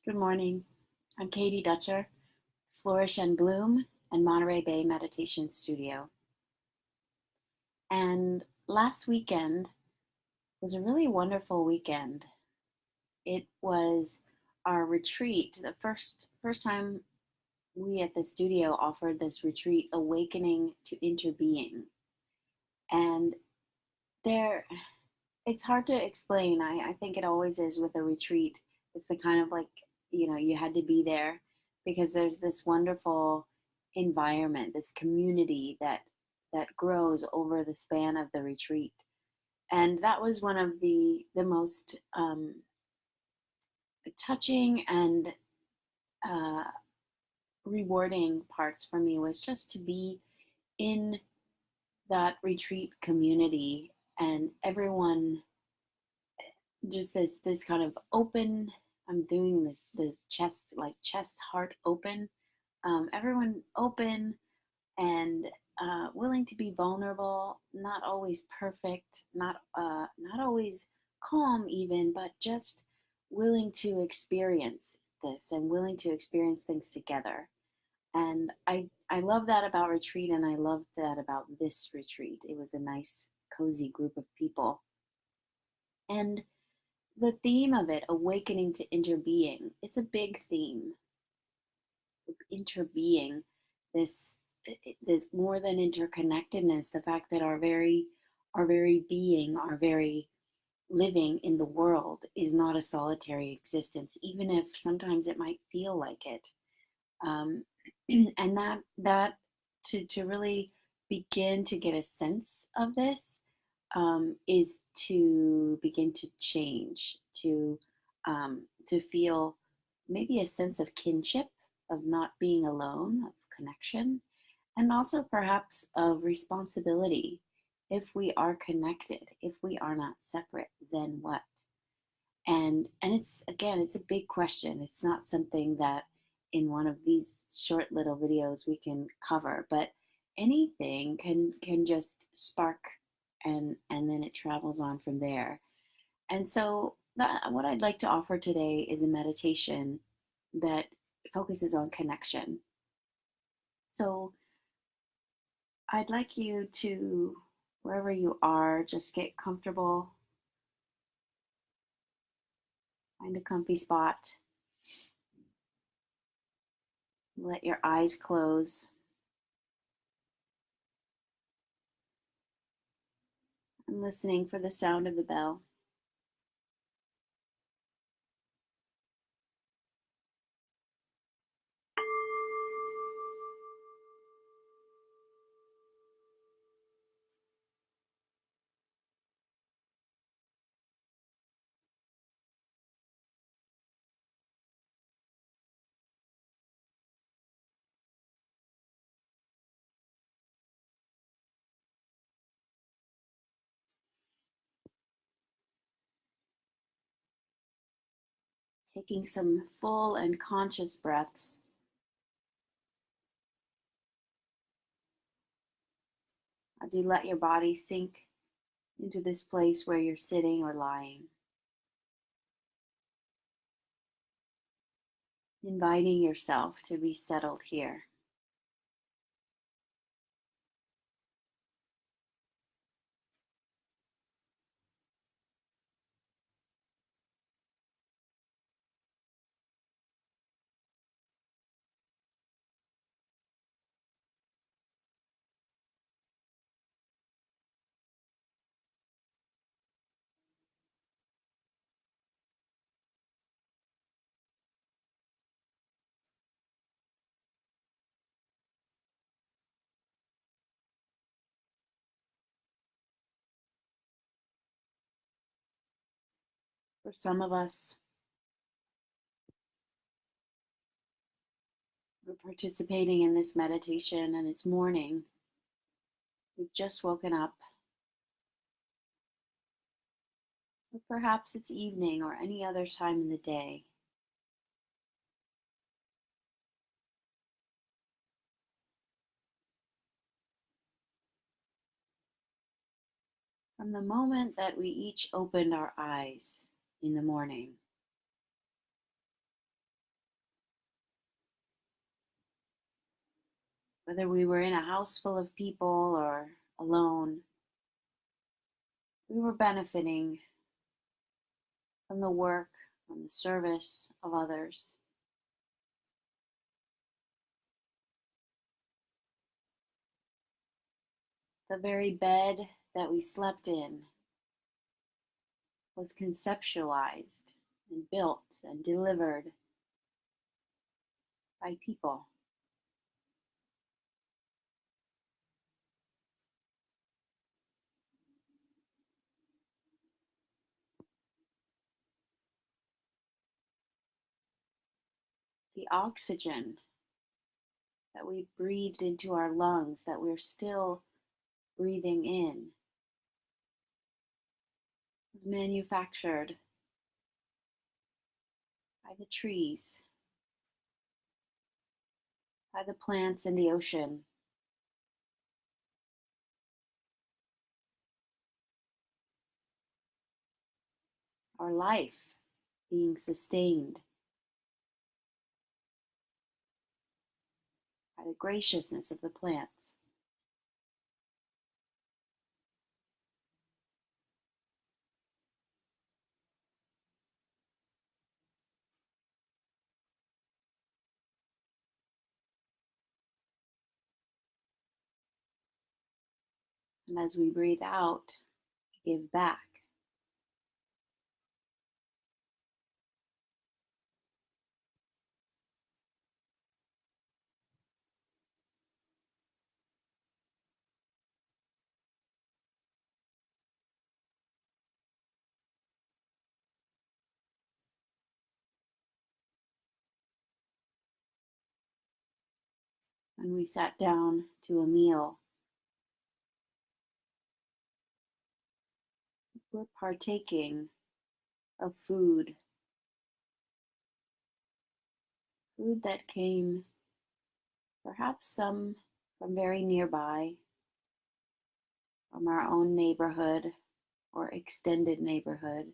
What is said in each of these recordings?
Good morning. I'm Katie Dutcher, Flourish and Bloom and Monterey Bay Meditation Studio. And last weekend was a really wonderful weekend. It was our retreat, the first time we at the studio offered this retreat, Awakening to Interbeing. And there it's hard to explain. I think it always is with a retreat. It's the kind of like, you had to be there because there's this wonderful environment, this community that grows over the span of the retreat. And that was one of the most touching and uh, rewarding parts for me was just to be in that retreat community and everyone just this kind of open. I'm doing this the chest, like chest heart open, everyone open and willing to be vulnerable, not always perfect, not always calm even, but just willing to experience this and willing to experience things together. And I love that about retreat, and I love that about this retreat. It was a nice cozy group of people. And the theme of it, awakening to interbeing, it's a big theme. Interbeing, this this more than interconnectedness, the fact that our very being, our very living in the world is not a solitary existence, even if sometimes it might feel like it. Um, and that to really begin to get a sense of this is to begin to change, to feel maybe a sense of kinship, of not being alone, of connection, and also perhaps of responsibility. If we are connected, if we are not separate, then what? And it's, again, it's a big question. It's not something that in one of these short little videos we can cover, but anything can just spark, and then it travels on from there. And so what I'd like to offer today is a meditation that focuses on connection. So I'd like you to, wherever you are, just get comfortable, find a comfy spot, let your eyes close. I'm listening for the sound of the bell. Taking some full and conscious breaths as you let your body sink into this place where you're sitting or lying. Inviting yourself to be settled here. For some of us, we're participating in this meditation and it's morning. We've just woken up. Or perhaps it's evening or any other time in the day. From the moment that we each opened our eyes in the morning, Whether we were in a house full of people or alone, we were benefiting from the work, from the service of others. The very bed that we slept in was conceptualized and built and delivered by people. The oxygen that we breathed into our lungs, that we're still breathing in, was manufactured by the trees, by the plants in the ocean. Our life being sustained by the graciousness of the plants. And as we breathe out, we give back. When we sat down to a meal, we're partaking of food that came perhaps some from very nearby, from our own neighborhood or extended neighborhood.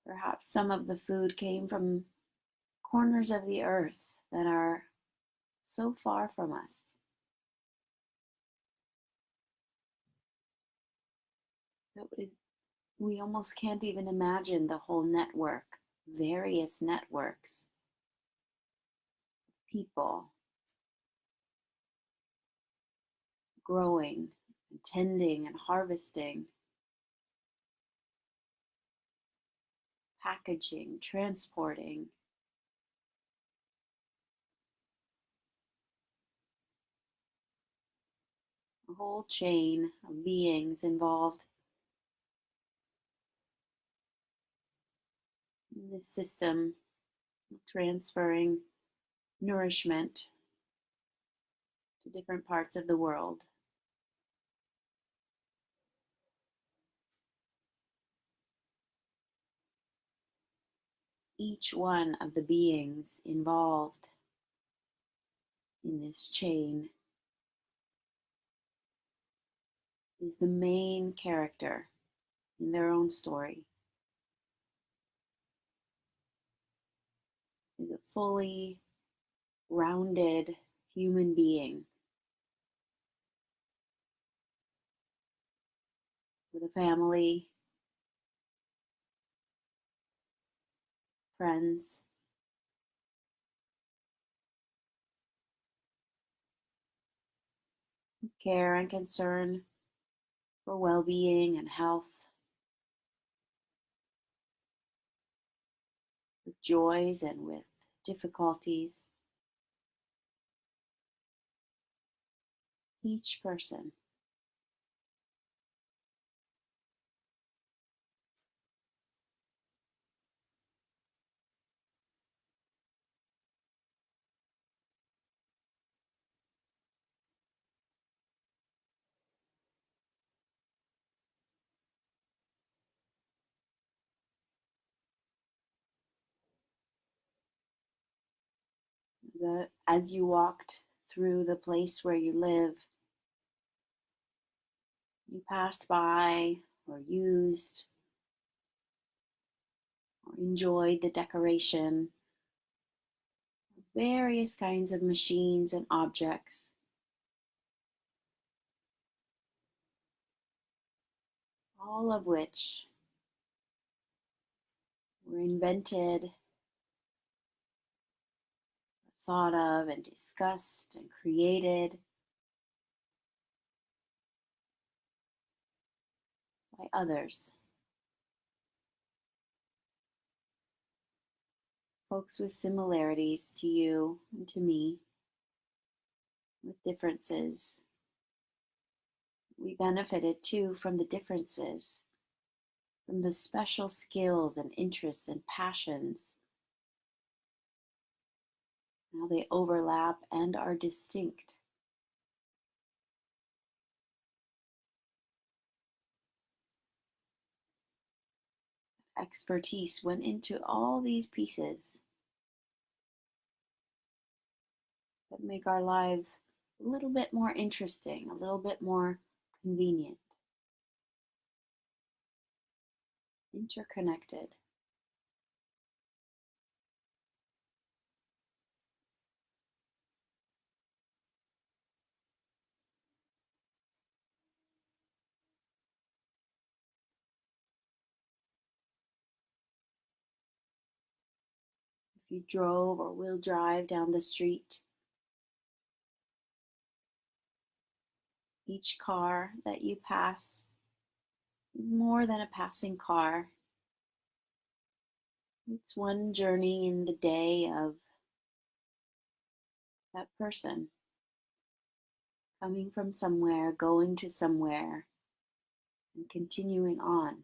Perhaps some of the food came from corners of the earth that are so far from us. That we almost can't even imagine the whole network, various networks of people growing and tending and harvesting, packaging, transporting. A whole chain of beings involved in this system of transferring nourishment to different parts of the world. Each one of the beings involved in this chain is the main character in their own story, is a fully rounded human being with a family, friends, care and concern for well-being and health, with joys and with difficulties. Each person as you walked through the place where you live, you passed by or used or enjoyed the decoration of various kinds of machines and objects, all of which were invented, thought of, and discussed and created by others, folks with similarities to you and to me, with differences. We benefited too from the differences, from the special skills and interests and passions. Now they overlap and are distinct. Expertise went into all these pieces that make our lives a little bit more interesting, a little bit more convenient, interconnected. If you drove or will drive down the street, each car that you pass is more than a passing car. It's one journey in the day of that person, coming from somewhere, going to somewhere, and continuing on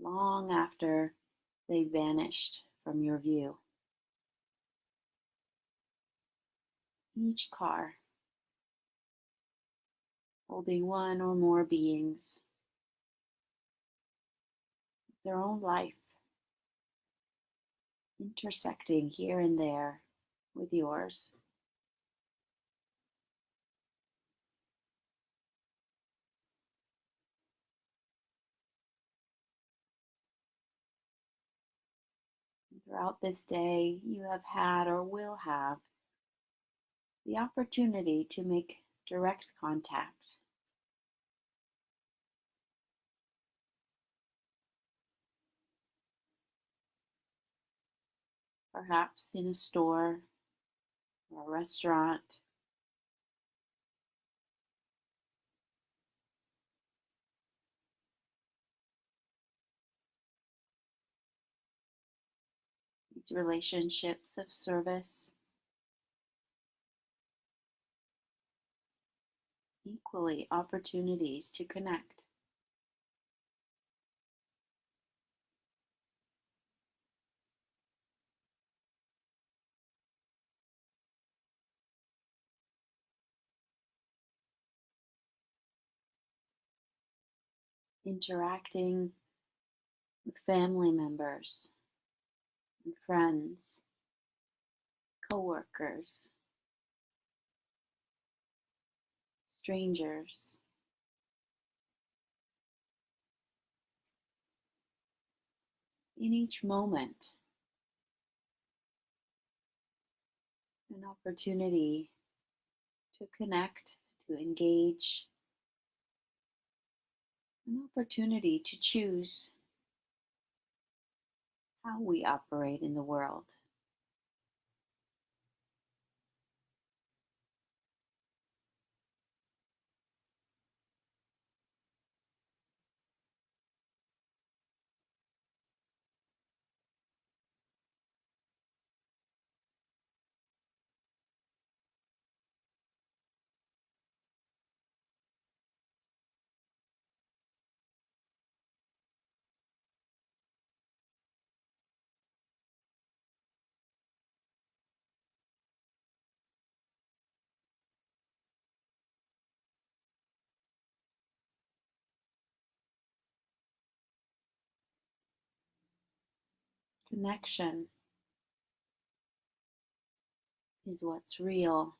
long after they vanished from your view. Each car holding one or more beings, their own life, intersecting here and there with yours. Throughout this day, you have had or will have the opportunity to make direct contact, perhaps in a store or a restaurant, these relationships of service, equally opportunities to connect. Interacting with family members and friends, coworkers, strangers. In each moment, an opportunity to connect, to engage, an opportunity to choose how we operate in the world. Connection is what's real.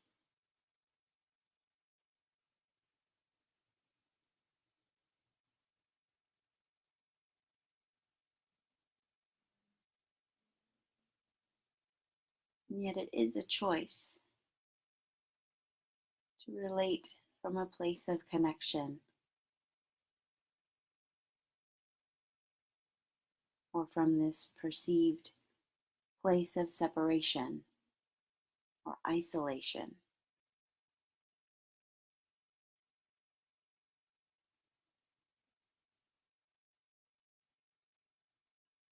And yet it is a choice to relate from a place of connection or from this perceived place of separation or isolation.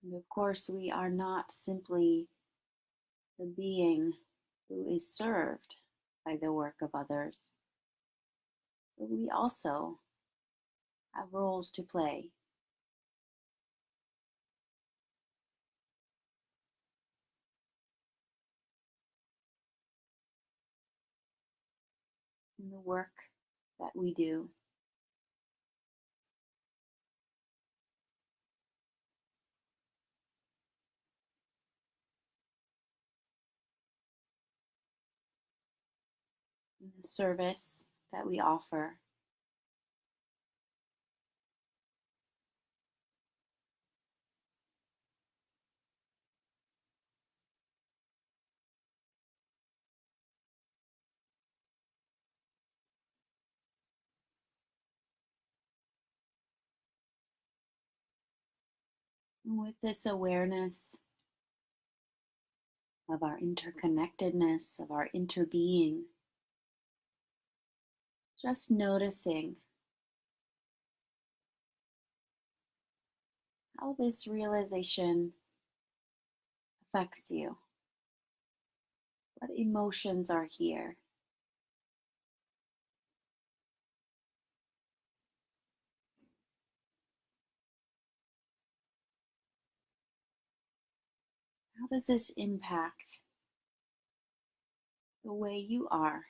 And of course, we are not simply the being who is served by the work of others, but we also have roles to play in the work that we do. In the service that we offer. And with this awareness of our interconnectedness, of our interbeing, just noticing how this realization affects you, what emotions are here. How does this impact the way you are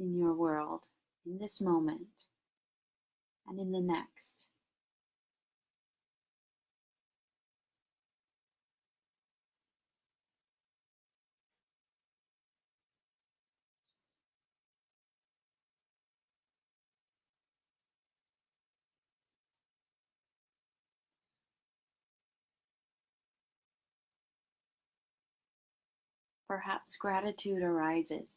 in your world, in this moment, and in the next? Perhaps gratitude arises,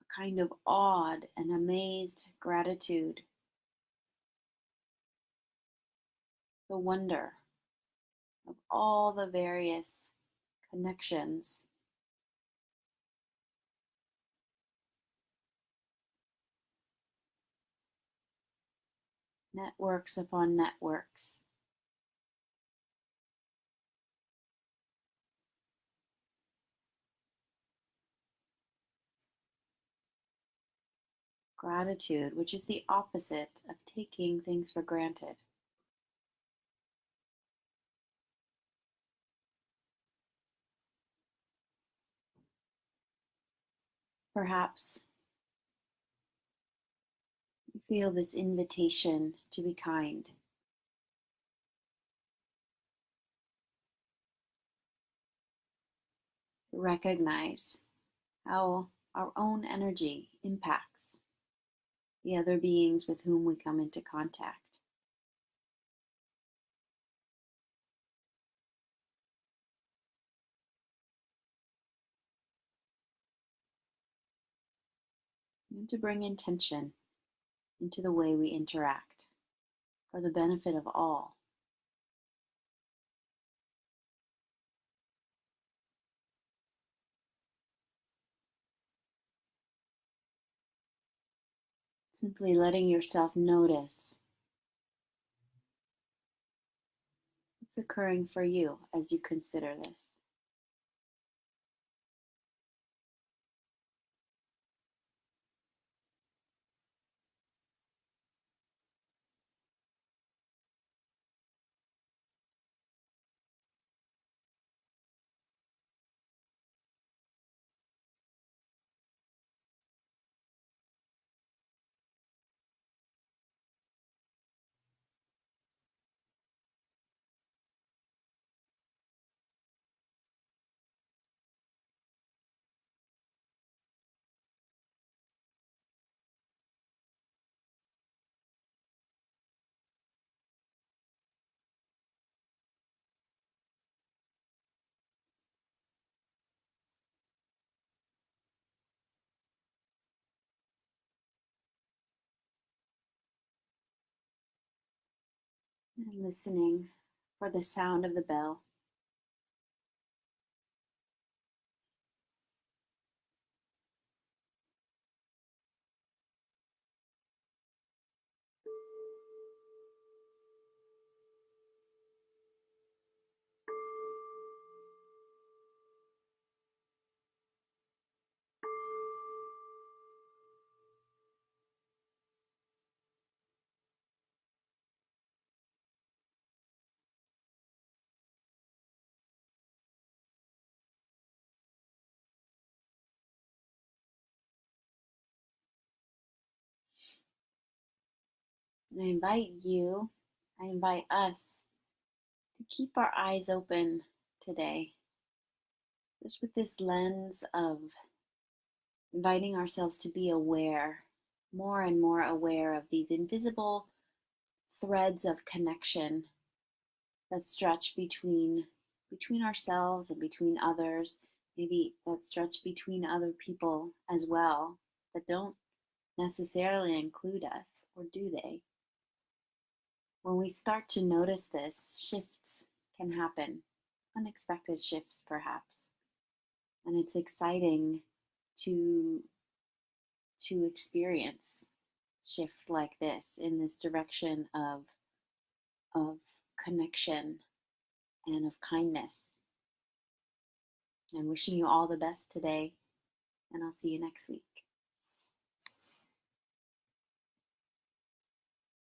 a kind of awed and amazed gratitude, the wonder of all the various connections, networks upon networks. Gratitude, which is the opposite of taking things for granted. Perhaps you feel this invitation to be kind, to recognize how our own energy impacts the other beings with whom we come into contact. And to bring intention into the way we interact for the benefit of all. Simply letting yourself notice what's occurring for you as you consider this. And listening for the sound of the bell. I invite us to keep our eyes open today, just with this lens of inviting ourselves to be aware, more and more aware of these invisible threads of connection that stretch between ourselves and between others, maybe that stretch between other people as well, that don't necessarily include us, or do they? When we start to notice this, shifts can happen, unexpected shifts perhaps. And it's exciting to experience shift like this in this direction of connection and of kindness. I'm wishing you all the best today, and I'll see you next week.